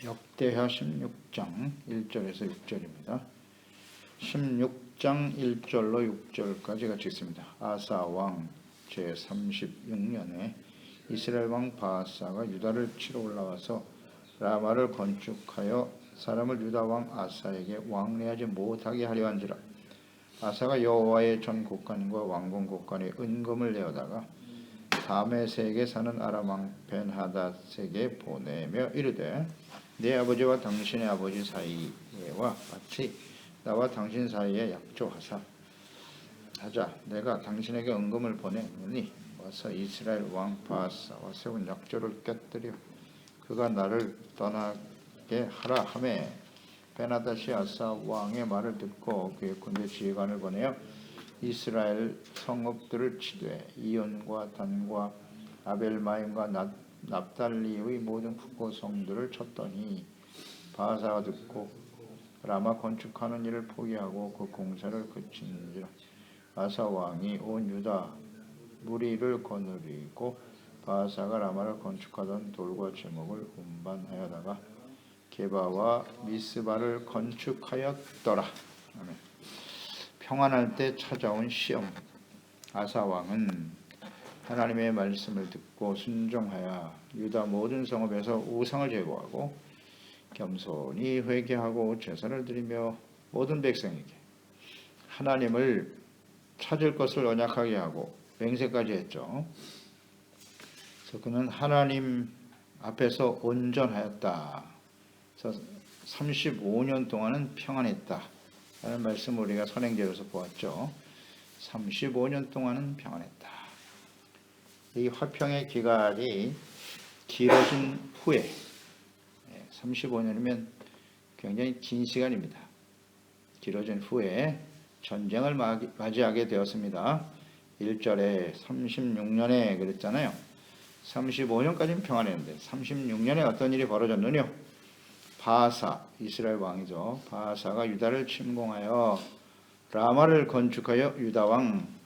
역대하 16장 1절에서 6절입니다. 16장 1절로 6절까지 같이 읽습니다. 아사 왕 제36년에 이스라엘 왕 바아사가 유다를 치러 올라와서 라마를 건축하여 사람을 유다 왕 아사에게 왕래하지 못하게 하려 한지라. 아사가 여호와의 전 곡간과 왕궁 곡간에 은금을 내어다가 다메섹에 사는 아람 왕 벤하닷에게 보내며 이르되 내 아버지와 당신의 아버지 사이와 같이 나와 당신 사이에 약조하사 하자. 내가 당신에게 은금을 보내노니 와서 이스라엘 왕 바아사와 세운 약조를 깨뜨려 그가 나를 떠나게 하라 하매 벤하닷이 아사 왕의 말을 듣고 그의 군대 지휘관을 보내어 이스라엘 성읍들을 치되 이온과 단과 아벨마임과 납달리의 모든 국고성들을 쳤더니 바아사가 듣고 라마 건축하는 일을 포기하고 그 공사를 그친지라. 아사 왕이 온 유다 무리를 거느리고 바아사가 라마를 건축하던 돌과 제목을 운반하여다가 게바와 미스바를 건축하였더라. 아멘. 평안할 때 찾아온 시험. 아사 왕은 하나님의 말씀을 듣고 순종하여 유다 모든 성읍에서 우상을 제거하고 겸손히 회개하고 제사를 드리며 모든 백성에게 하나님을 찾을 것을 언약하게 하고 맹세까지 했죠. 그래서 그는 하나님 앞에서 온전하였다. 그래서 35년 동안은 평안했다 라는 말씀을 우리가 선행제로서 보았죠. 35년 동안은 평안했다. 이 화평의 기간이 길어진 후에 35년이면 굉장히 긴 시간입니다. 길어진 후에 전쟁을 맞이하게 되었습니다. 1절에 36년에 그랬잖아요. 35년까지는 평안했는데 36년에 어떤 일이 벌어졌느냐? 바아사, 이스라엘 왕이죠. 바아사가 유다를 침공하여 라마를 건축하여 유다 왕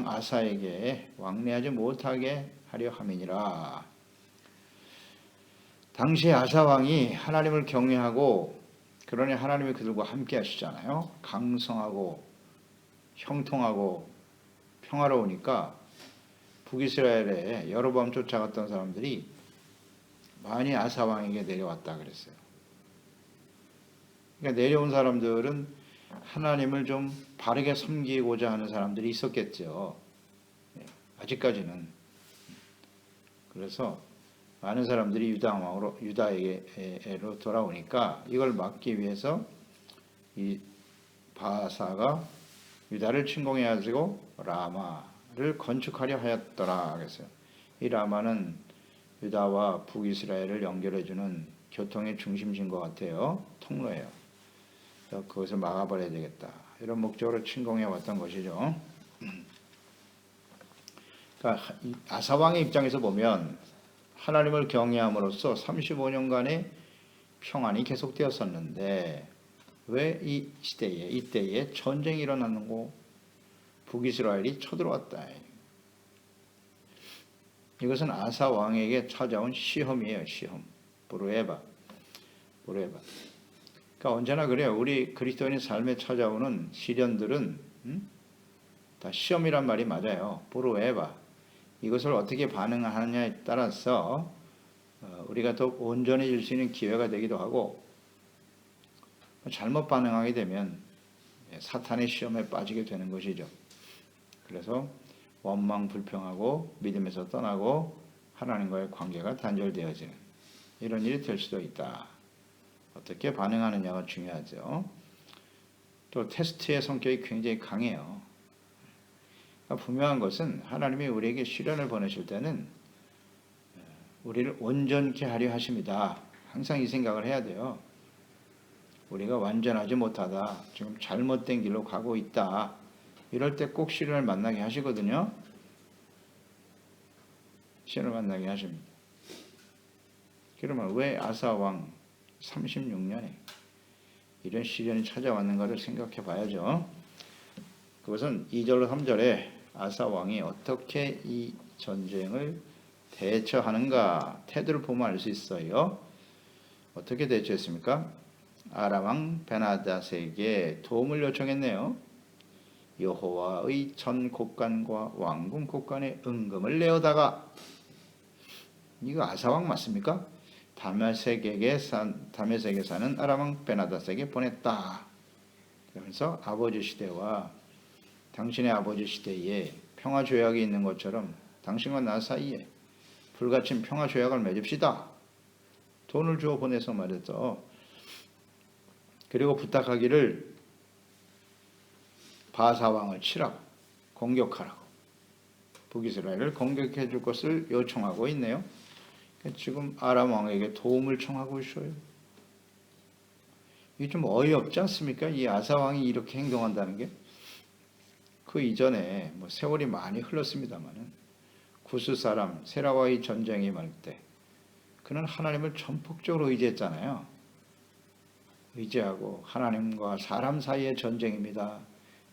아사에게 왕래하지 못하게 하려 함이니라. 당시 아사 왕이 하나님을 경외하고 그러니 하나님이 그들과 함께 하시잖아요. 강성하고 형통하고 평화로우니까 북이스라엘에 여로보암 쫓아갔던 사람들이 많이 아사 왕에게 내려왔다 그랬어요. 그러니까 내려온 사람들은 하나님을 좀 바르게 섬기고자 하는 사람들이 있었겠죠. 아직까지는. 그래서 많은 사람들이 유다에게로 돌아오니까 이걸 막기 위해서 이 바아사가 유다를 침공해가지고 라마를 건축하려 하였더라 그랬어요. 이 라마는 유다와 북이스라엘을 연결해주는 교통의 중심지인 것 같아요. 통로예요. 그것을 막아버려야 되겠다. 이런 목적으로 침공해 왔던 것이죠. 그러니까 아사 왕의 입장에서 보면 하나님을 경외함으로써 35년간의 평안이 계속되었었는데 왜 이때에 전쟁이 일어나고 북이스라엘이 쳐들어왔다. 이것은 아사 왕에게 찾아온 시험이에요. 시험. 보르에바. 그러니까 언제나 그래요. 우리 그리스도인의 삶에 찾아오는 시련들은 다 시험이란 말이 맞아요. 보르에바. 이것을 어떻게 반응하느냐에 따라서 우리가 더 온전해질 수 있는 기회가 되기도 하고 잘못 반응하게 되면 사탄의 시험에 빠지게 되는 것이죠. 그래서 원망 불평하고 믿음에서 떠나고 하나님과의 관계가 단절되어지는 이런 일이 될 수도 있다. 어떻게 반응하느냐가 중요하죠. 또 테스트의 성격이 굉장히 강해요. 그러니까 분명한 것은 하나님이 우리에게 시련을 보내실 때는 우리를 온전케 하려 하십니다. 항상 이 생각을 해야 돼요. 우리가 완전하지 못하다. 지금 잘못된 길로 가고 있다. 이럴 때 꼭 시련을 만나게 하시거든요. 시련을 만나게 하십니다. 그러면 왜 아사 왕 36년에 이런 시련이 찾아왔는가를 생각해 봐야죠. 그것은 2절 3절에 아사 왕이 어떻게 이 전쟁을 대처하는가? 태도를 보면 알 수 있어요. 어떻게 대처했습니까? 아람 왕 베나닷에게 도움을 요청했네요. 여호와의 전 곳간과 왕궁 곳간에 은금을 내어다가, 이거 아사왕 맞습니까? 다메섹에 사는 아람 왕 베나닷에게 보냈다. 그러면서 아버지 시대와 당신의 아버지 시대에 평화 조약이 있는 것처럼 당신과 나 사이에 불같은 평화 조약을 맺읍시다. 돈을 주어 보내서 말했죠. 그리고 부탁하기를 바사왕을 치라고, 공격하라고, 북이스라엘을 공격해 줄 것을 요청하고 있네요. 지금 아람 왕에게 도움을 청하고 있어요. 이게 좀 어이없지 않습니까? 이 아사 왕이 이렇게 행동한다는 게. 그 이전에 세월이 많이 흘렀습니다만은 구스 사람 세라와의 전쟁이 말 때 그는 하나님을 전폭적으로 의지했잖아요. 의지하고 하나님과 사람 사이의 전쟁입니다.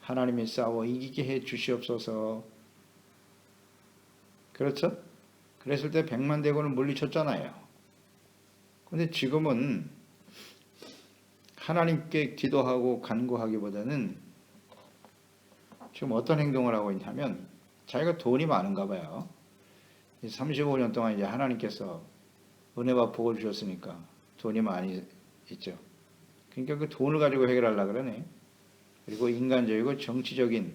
하나님이 싸워 이기게 해 주시옵소서. 그렇죠? 그랬을 때 100만 대군을 물리쳤잖아요. 그런데 지금은 하나님께 기도하고 간구하기보다는 지금 어떤 행동을 하고 있냐면 자기가 돈이 많은가 봐요. 35년 동안 이제 하나님께서 은혜와 복을 주셨으니까 돈이 많이 있죠. 그러니까 그 돈을 가지고 해결하려고 그러네. 그리고 인간적이고 정치적인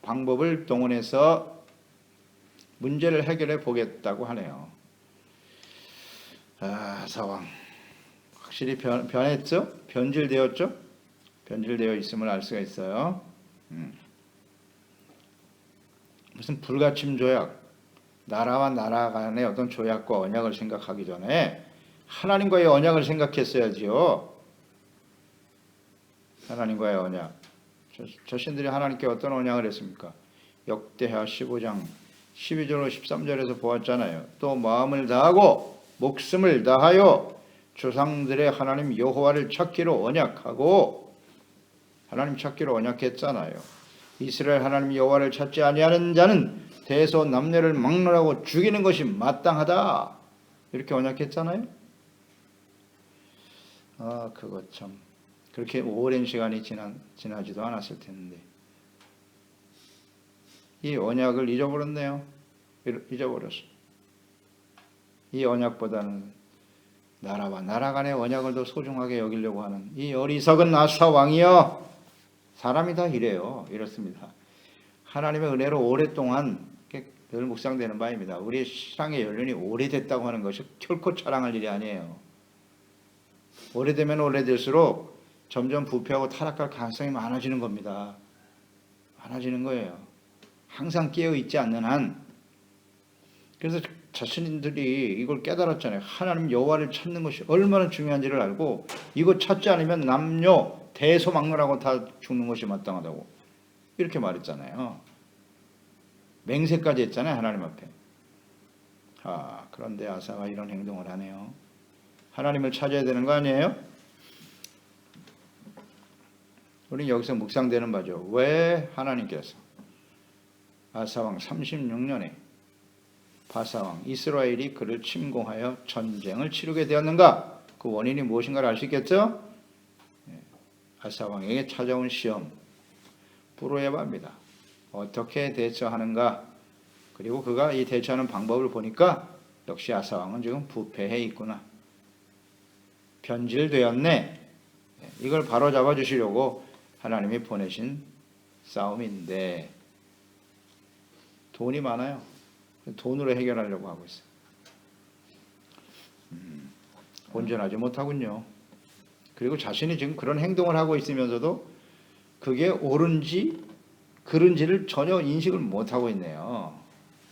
방법을 동원해서 문제를 해결해 보겠다고 하네요. 사왕 확실히 변했죠? 변질되었죠? 변질되어 있음을 알 수가 있어요. 무슨 불가침 조약, 나라와 나라 간의 어떤 조약과 언약을 생각하기 전에 하나님과의 언약을 생각했어야지요. 하나님과의 언약. 자신들이 하나님께 어떤 언약을 했습니까? 역대하 15장 12절로 13절에서 보았잖아요. 또 마음을 다하고 목숨을 다하여 조상들의 하나님 여호와를 찾기로 언약하고, 하나님 찾기로 언약했잖아요. 이스라엘 하나님 여호와를 찾지 아니하는 자는 대소남녀를 막론하고 죽이는 것이 마땅하다. 이렇게 언약했잖아요. 그거 참 그렇게 오랜 시간이 지나지도 않았을 텐데 이 언약을 잊어버렸네요. 잊어버렸어. 이 언약보다는 나라와 나라 간의 언약을 더 소중하게 여기려고 하는 이 어리석은 아사 왕이여. 사람이 다 이래요. 이렇습니다. 하나님의 은혜로 오랫동안 늘 묵상되는 바입니다. 우리의 신앙의 연륜이 오래됐다고 하는 것이 결코 자랑할 일이 아니에요. 오래되면 오래될수록 점점 부패하고 타락할 가능성이 많아지는 겁니다. 많아지는 거예요. 항상 깨어있지 않는 한. 그래서 자신들이 이걸 깨달았잖아요. 하나님 여호와를 찾는 것이 얼마나 중요한지를 알고 이거 찾지 않으면 남녀 대소막론하고 다 죽는 것이 마땅하다고 이렇게 말했잖아요. 맹세까지 했잖아요. 하나님 앞에. 그런데 아사가 이런 행동을 하네요. 하나님을 찾아야 되는 거 아니에요? 우리는 여기서 묵상되는 바죠. 왜 하나님께서 아사왕 36년에 바사왕 이스라엘이 그를 침공하여 전쟁을 치르게 되었는가? 그 원인이 무엇인가를 알 수 있겠죠? 아사왕에게 찾아온 시험, 부로에바입니다. 어떻게 대처하는가? 그리고 그가 이 대처하는 방법을 보니까 역시 아사왕은 지금 부패해 있구나. 변질되었네. 이걸 바로잡아 주시려고 하나님이 보내신 싸움인데 돈이 많아요. 돈으로 해결하려고 하고 있어요. 온전하지 못하군요. 그리고 자신이 지금 그런 행동을 하고 있으면서도 그게 옳은지 그른지를 전혀 인식을 못하고 있네요.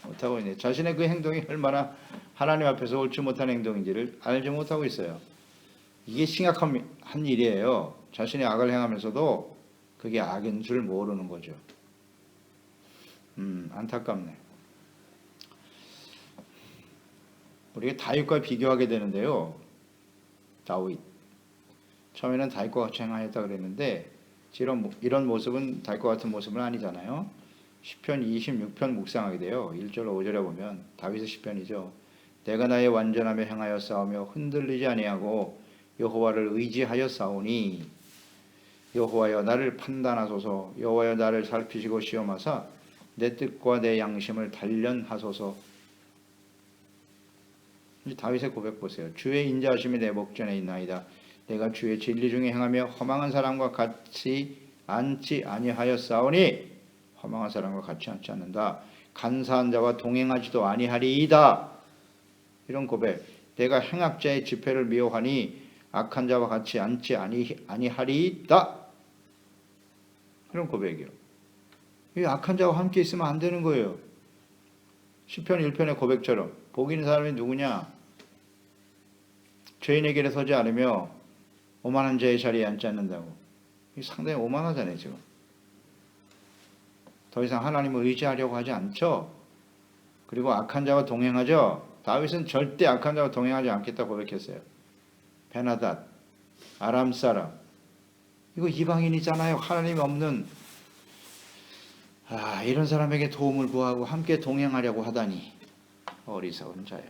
못하고 있네요. 자신의 그 행동이 얼마나 하나님 앞에서 옳지 못한 행동인지를 알지 못하고 있어요. 이게 심각한 일이에요. 자신이 악을 행하면서도 그게 악인 줄 모르는 거죠. 안타깝네. 우리가 다윗과 비교하게 되는데요. 다윗. 처음에는 다윗과 같이 행하였다 그랬는데 이런 모습은 다윗과 같은 모습은 아니잖아요. 시편 26편 묵상하게 돼요. 1절 5절에 보면 다윗의 시편이죠. 내가 나의 완전함에 행하여 싸우며 흔들리지 아니하고 여호와를 의지하여 싸우니 여호와여 나를 판단하소서. 여호와여 나를 살피시고 시험하사 내 뜻과 내 양심을 단련하소서. 다윗의 고백 보세요. 주의 인자하심이 내 목전에 있나이다. 내가 주의 진리 중에 행하며 허망한 사람과 같이 앉지 아니하여 싸우니 허망한 사람과 같이 앉지 않는다. 간사한 자와 동행하지도 아니하리이다. 이런 고백. 내가 행악자의 집회를 미워하니 악한 자와 같이 앉지 아니하리이다. 이런 고백이요. 이 악한 자와 함께 있으면 안 되는 거예요. 시편 1편의 고백처럼 복 있는 사람이 누구냐? 죄인의 길에 서지 않으며 오만한 자의 자리에 앉지 않는다고. 이 상당히 오만하잖아요, 지금. 더 이상 하나님을 의지하려고 하지 않죠. 그리고 악한 자와 동행하죠. 다윗은 절대 악한 자와 동행하지 않겠다고 고백했어요. 베나닷, 아람 사람, 이거 이방인이잖아요. 하나님 없는 이런 사람에게 도움을 구하고 함께 동행하려고 하다니 어리석은 자요.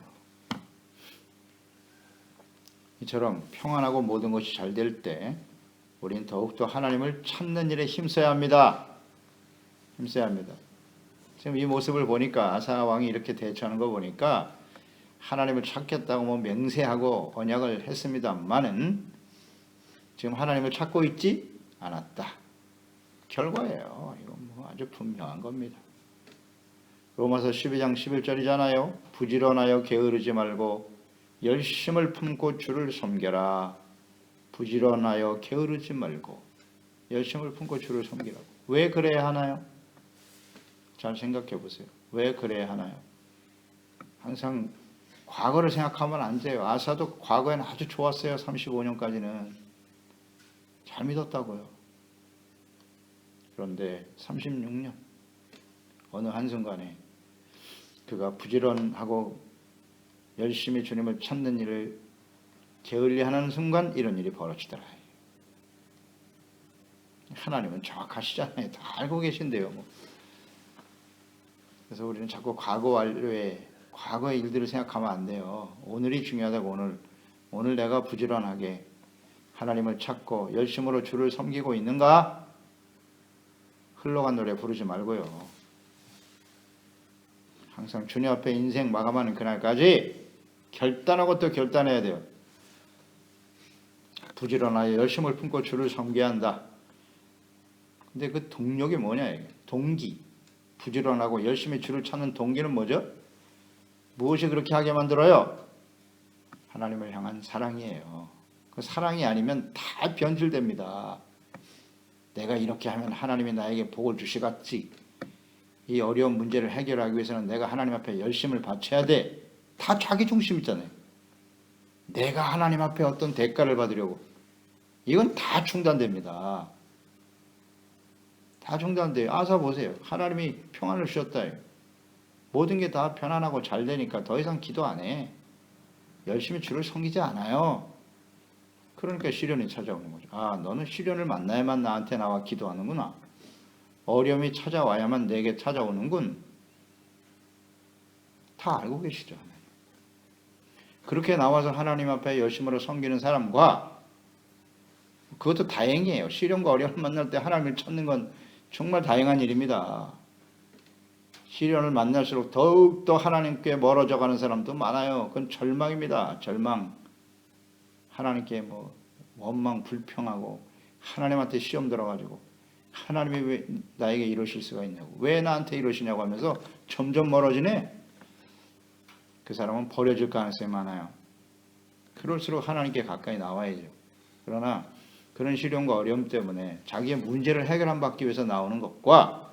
이처럼 평안하고 모든 것이 잘 될 때 우리는 더욱더 하나님을 찾는 일에 힘써야 합니다. 힘써야 합니다. 지금 이 모습을 보니까 아사 왕이 이렇게 대처하는 거 보니까 하나님을 찾겠다고 뭐 맹세하고 언약을 했습니다만은 지금 하나님을 찾고 있지 않았다. 결과예요. 이건 뭐 아주 분명한 겁니다. 로마서 12장 11절이잖아요. 부지런하여 게으르지 말고 열심을 품고 주를 섬겨라. 부지런하여 게으르지 말고 열심을 품고 주를 섬기라고. 왜 그래야 하나요? 잘 생각해 보세요. 왜 그래야 하나요? 항상 과거를 생각하면 안 돼요. 아사도 과거에는 아주 좋았어요. 35년까지는. 잘 믿었다고요. 그런데 36년 어느 한순간에 그가 부지런하고 열심히 주님을 찾는 일을 게을리하는 순간 이런 일이 벌어지더라. 하나님은 정확하시잖아요. 다 알고 계신데요. 뭐. 그래서 우리는 자꾸 과거 완료에 과거의 일들을 생각하면 안 돼요. 오늘이 중요하다고. 오늘 내가 부지런하게 하나님을 찾고 열심으로 주를 섬기고 있는가? 흘러간 노래 부르지 말고요. 항상 주님 앞에 인생 마감하는 그날까지 결단하고 또 결단해야 돼요. 부지런하여 열심을 품고 주를 섬겨야 한다. 근데 그 동력이 뭐냐? 이게. 동기. 부지런하고 열심히 주를 찾는 동기는 뭐죠? 무엇이 그렇게 하게 만들어요? 하나님을 향한 사랑이에요. 그 사랑이 아니면 다 변질됩니다. 내가 이렇게 하면 하나님이 나에게 복을 주시겠지. 이 어려운 문제를 해결하기 위해서는 내가 하나님 앞에 열심을 바쳐야 돼. 다 자기 중심 있잖아요. 내가 하나님 앞에 어떤 대가를 받으려고. 이건 다 중단됩니다. 다 중단돼요. 아사 보세요. 하나님이 평안을 주셨다. 모든 게 다 편안하고 잘 되니까 더 이상 기도 안 해. 열심히 주를 섬기지 않아요. 그러니까 시련이 찾아오는 거죠. 너는 시련을 만나야만 나한테 나와 기도하는구나. 어려움이 찾아와야만 내게 찾아오는군. 다 알고 계시죠. 그렇게 나와서 하나님 앞에 열심으로 섬기는 사람과 그것도 다행이에요. 시련과 어려움을 만날 때 하나님을 찾는 건 정말 다행한 일입니다. 시련을 만날수록 더욱더 하나님께 멀어져 가는 사람도 많아요. 그건 절망입니다. 절망. 하나님께 원망, 불평하고 하나님한테 시험 들어가지고 하나님이 왜 나에게 이러실 수가 있냐고, 왜 나한테 이러시냐고 하면서 점점 멀어지네. 그 사람은 버려질 가능성이 많아요. 그럴수록 하나님께 가까이 나와야죠. 그러나 그런 시련과 어려움 때문에 자기의 문제를 해결받기 위해서 나오는 것과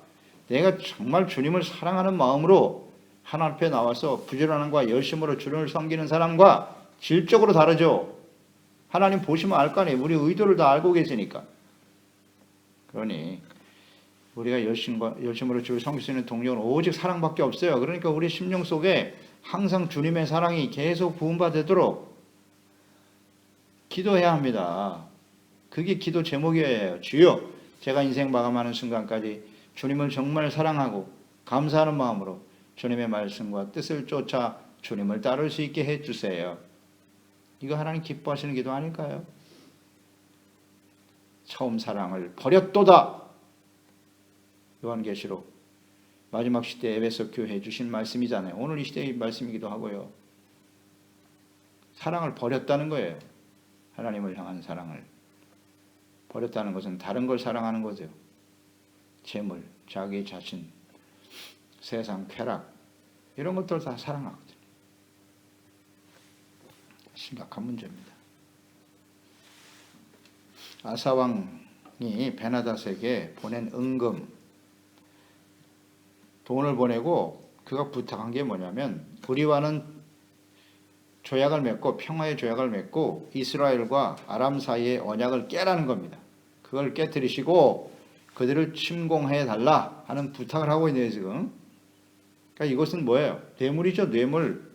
내가 정말 주님을 사랑하는 마음으로 하나님 앞에 나와서 부지런함과 열심으로 주님을 섬기는 사람과 질적으로 다르죠. 하나님 보시면 알 거 아니에요. 우리 의도를 다 알고 계시니까. 그러니 우리가 열심으로 주를 섬길 수 있는 동력은 오직 사랑밖에 없어요. 그러니까 우리 심령 속에 항상 주님의 사랑이 계속 부음받도록 기도해야 합니다. 그게 기도 제목이에요. 주여, 제가 인생 마감하는 순간까지 주님을 정말 사랑하고 감사하는 마음으로 주님의 말씀과 뜻을 쫓아 주님을 따를 수 있게 해주세요. 이거 하나님 기뻐하시는 기도 아닐까요? 처음 사랑을 버렸도다. 요한계시록 마지막 시대 에베소 교회에 주신 말씀이잖아요. 오늘 이 시대의 말씀이기도 하고요. 사랑을 버렸다는 거예요. 하나님을 향한 사랑을 버렸다는 것은 다른 걸 사랑하는 거죠. 재물, 자기 자신, 세상 쾌락 이런 것들 다 사랑하거든요. 심각한 문제입니다. 아사왕이 베나닷에게 보낸 은금, 돈을 보내고 그가 부탁한 게 뭐냐면 우리와는 조약을 맺고 평화의 조약을 맺고 이스라엘과 아람 사이의 언약을 깨라는 겁니다. 그걸 깨뜨리시고 그들을 침공해 달라 하는 부탁을 하고 있네요 지금. 그러니까 이것은 뭐예요? 뇌물이죠. 뇌물.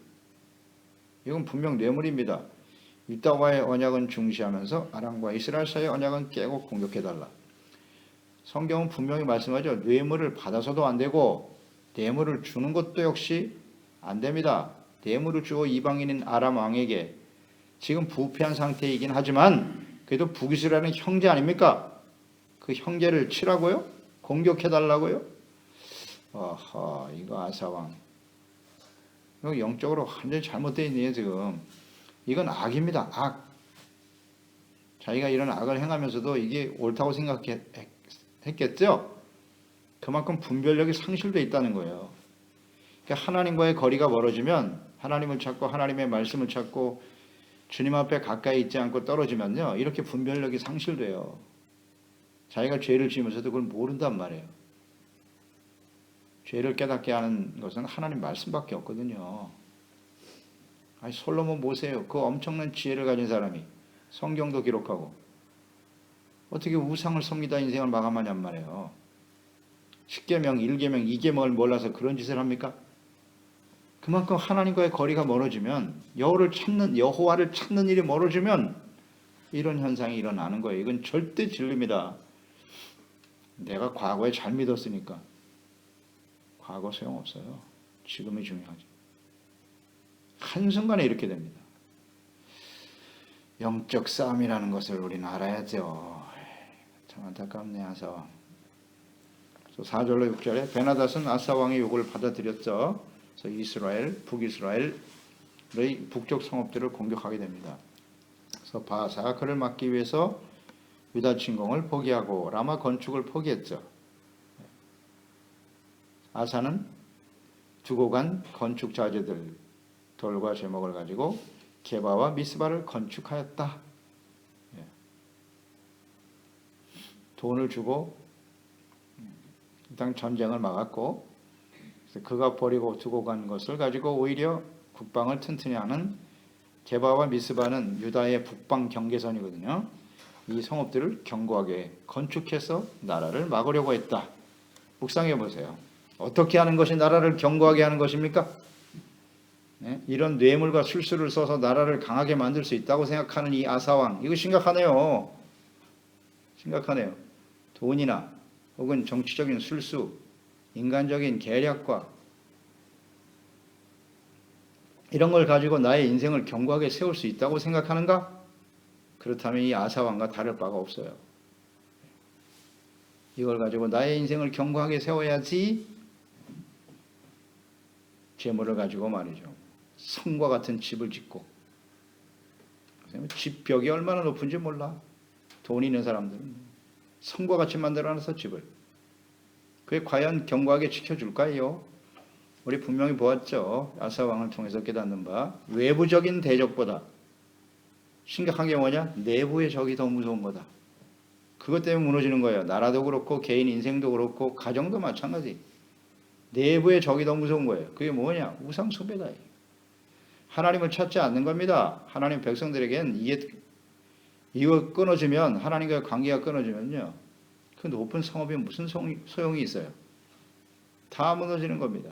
이건 분명 뇌물입니다. 유다와의 언약은 중시하면서 아람과 이스라엘 사이의 언약은 깨고 공격해 달라. 성경은 분명히 말씀하죠. 뇌물을 받아서도 안 되고 뇌물을 주는 것도 역시 안 됩니다. 뇌물을 주고 이방인인 아람 왕에게 지금 부패한 상태이긴 하지만 그래도 북이스라엘은 형제 아닙니까? 그 형제를 치라고요? 공격해달라고요? 아하, 이거 아사왕. 이거 영적으로 완전히 잘못되어 있네요 지금. 이건 악입니다. 악. 자기가 이런 악을 행하면서도 이게 옳다고 생각했겠죠? 그만큼 분별력이 상실되어 있다는 거예요. 그러니까 하나님과의 거리가 멀어지면 하나님을 찾고 하나님의 말씀을 찾고 주님 앞에 가까이 있지 않고 떨어지면요. 이렇게 분별력이 상실돼요. 자기가 죄를 지으면서도 그걸 모른단 말이에요. 죄를 깨닫게 하는 것은 하나님 말씀밖에 없거든요. 아니, 솔로몬 보세요. 그 엄청난 지혜를 가진 사람이 성경도 기록하고 어떻게 우상을 섬기다 인생을 마감하냔 말이에요. 10계명, 1계명, 2계명을 몰라서 그런 짓을 합니까? 그만큼 하나님과의 거리가 멀어지면 여호와를 찾는 일이 멀어지면 이런 현상이 일어나는 거예요. 이건 절대 진리입니다. 내가 과거에 잘 믿었으니까 과거 소용없어요. 지금이 중요하죠. 한순간에 이렇게 됩니다. 영적 싸움이라는 것을 우리는 알아야죠. 참 안타깝네. 아사왕. 4절로 6절에 베나닷은 아사왕의 요구를 받아들였죠. 그래서 이스라엘, 북이스라엘의 북쪽 성읍들을 공격하게 됩니다. 그래서 바하사가 그를 막기 위해서 유다 침공을 포기하고 라마 건축을 포기했죠. 아사는 두고 간 건축 자재들, 돌과 제목을 가지고 게바와 미스바를 건축하였다. 돈을 주고 일단 전쟁을 막았고 그가 버리고 두고 간 것을 가지고 오히려 국방을 튼튼히 하는 게바와 미스바는 유다의 북방 경계선이거든요. 이 성읍들을 견고하게 건축해서 나라를 막으려고 했다. 묵상해 보세요. 어떻게 하는 것이 나라를 견고하게 하는 것입니까? 네? 이런 뇌물과 술수를 써서 나라를 강하게 만들 수 있다고 생각하는 이 아사왕, 이거 심각하네요. 심각하네요. 돈이나 혹은 정치적인 술수, 인간적인 계략과 이런 걸 가지고 나의 인생을 견고하게 세울 수 있다고 생각하는가? 그렇다면 이 아사왕과 다를 바가 없어요. 이걸 가지고 나의 인생을 견고하게 세워야지 재물을 가지고 말이죠. 성과 같은 집을 짓고 집 벽이 얼마나 높은지 몰라. 돈 있는 사람들은 성과 같이 만들어놔서 집을 그게 과연 견고하게 지켜줄까요? 우리 분명히 보았죠. 아사왕을 통해서 깨닫는 바 외부적인 대적보다 심각한 게 뭐냐? 내부의 적이 더 무서운 거다. 그것 때문에 무너지는 거예요. 나라도 그렇고 개인 인생도 그렇고 가정도 마찬가지. 내부의 적이 더 무서운 거예요. 그게 뭐냐? 우상 숭배다. 하나님을 찾지 않는 겁니다. 하나님 백성들에겐 이거 끊어지면 하나님과의 관계가 끊어지면요. 그 높은 성읍이 무슨 소용이 있어요? 다 무너지는 겁니다.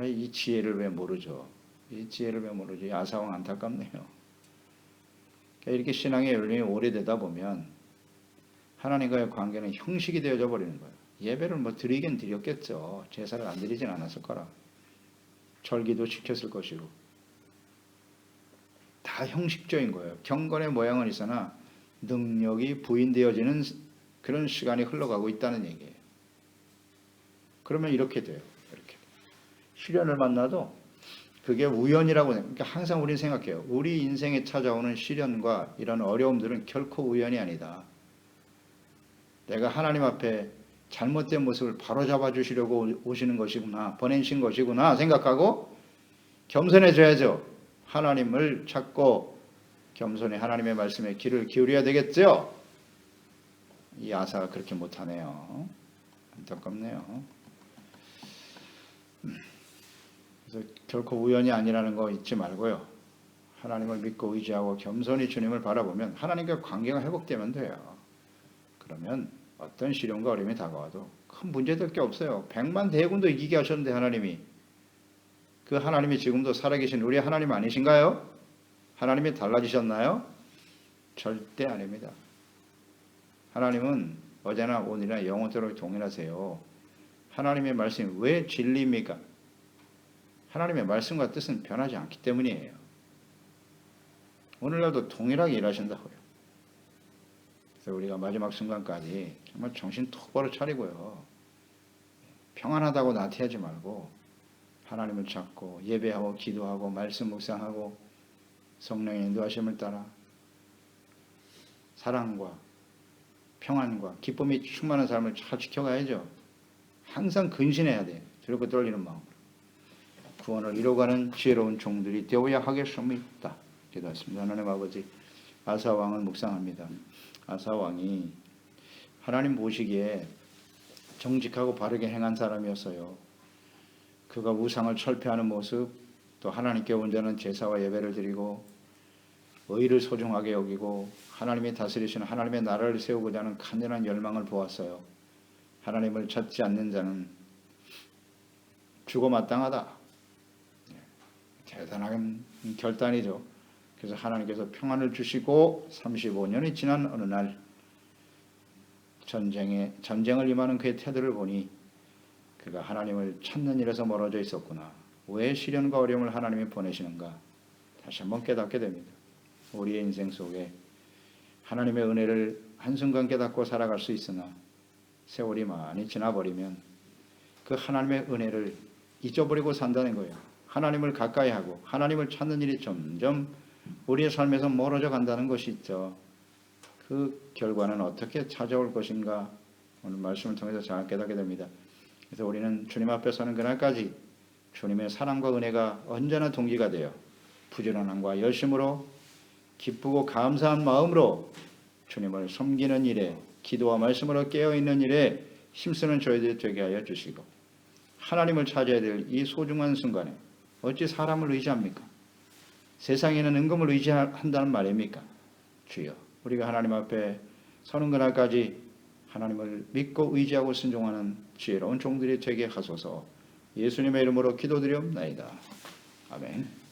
이 지혜를 왜 모르죠? 이 지혜를 왜 모르죠? 아사왕 안타깝네요. 이렇게 신앙의 연륜이 오래되다 보면 하나님과의 관계는 형식이 되어져 버리는 거예요. 예배를 뭐 드리긴 드렸겠죠. 제사를 안 드리진 않았을 거라. 절기도 지켰을 것이고. 다 형식적인 거예요. 경건의 모양은 있으나 능력이 부인되어지는 그런 시간이 흘러가고 있다는 얘기예요. 그러면 이렇게 돼요. 이렇게. 시련을 만나도 그게 우연이라고, 그러니까 항상 우리는 생각해요. 우리 인생에 찾아오는 시련과 이런 어려움들은 결코 우연이 아니다. 내가 하나님 앞에 잘못된 모습을 바로잡아 주시려고 오시는 것이구나, 보내신 것이구나 생각하고 겸손해져야죠. 하나님을 찾고 겸손히 하나님의 말씀에 귀를 기울여야 되겠죠. 이 아사가 그렇게 못하네요. 안타깝네요. 그래서 결코 우연이 아니라는 거 잊지 말고요. 하나님을 믿고 의지하고 겸손히 주님을 바라보면 하나님과 관계가 회복되면 돼요. 그러면 어떤 시련과 어려움이 다가와도 큰 문제될 게 없어요. 100만 대군도 이기게 하셨는데 하나님이, 그 하나님이 지금도 살아계신 우리 하나님 아니신가요? 하나님이 달라지셨나요? 절대 아닙니다. 하나님은 어제나 오늘이나 영원토록 동일하세요. 하나님의 말씀이 왜 진리입니까? 하나님의 말씀과 뜻은 변하지 않기 때문이에요. 오늘날도 동일하게 일하신다고요. 그래서 우리가 마지막 순간까지 정말 정신 똑바로 차리고요. 평안하다고 나태하지 말고 하나님을 찾고 예배하고 기도하고 말씀 묵상하고 성령의 인도하심을 따라 사랑과 평안과 기쁨이 충만한 삶을 잘 지켜가야죠. 항상 근신해야 돼요. 두렵고 떨리는 마음으로. 구원을 이루어가는 지혜로운 종들이 되어야 하겠습니다. 기도하십니다. 하나님 아버지, 아사 왕을 묵상합니다. 아사 왕이 하나님 보시기에 정직하고 바르게 행한 사람이었어요. 그가 우상을 철폐하는 모습, 또 하나님께 온전한 제사와 예배를 드리고 의를 소중하게 여기고 하나님이 다스리시는 하나님의 나라를 세우고자 하는 간절한 열망을 보았어요. 하나님을 찾지 않는 자는 죽어 마땅하다. 대단한 결단이죠. 그래서 하나님께서 평안을 주시고 35년이 지난 어느 날 전쟁을 임하는 그의 태도를 보니 그가 하나님을 찾는 일에서 멀어져 있었구나. 왜 시련과 어려움을 하나님이 보내시는가? 다시 한번 깨닫게 됩니다. 우리의 인생 속에 하나님의 은혜를 한순간 깨닫고 살아갈 수 있으나 세월이 많이 지나버리면 그 하나님의 은혜를 잊어버리고 산다는 거예요. 하나님을 가까이 하고 하나님을 찾는 일이 점점 우리의 삶에서 멀어져 간다는 것이 있죠. 그 결과는 어떻게 찾아올 것인가? 오늘 말씀을 통해서 잘 깨닫게 됩니다. 그래서 우리는 주님 앞에 서는 그날까지 주님의 사랑과 은혜가 언제나 동기가 되어 부지런함과 열심으로 기쁘고 감사한 마음으로 주님을 섬기는 일에, 기도와 말씀으로 깨어있는 일에 힘쓰는 저희들이 되게 하여 주시고, 하나님을 찾아야 될 이 소중한 순간에 어찌 사람을 의지합니까? 세상에는 은금을 의지한다는 말입니까? 주여, 우리가 하나님 앞에 서는 그날까지 하나님을 믿고 의지하고 순종하는 지혜로운 종들이 되게 하소서. 예수님의 이름으로 기도드리옵나이다. 아멘.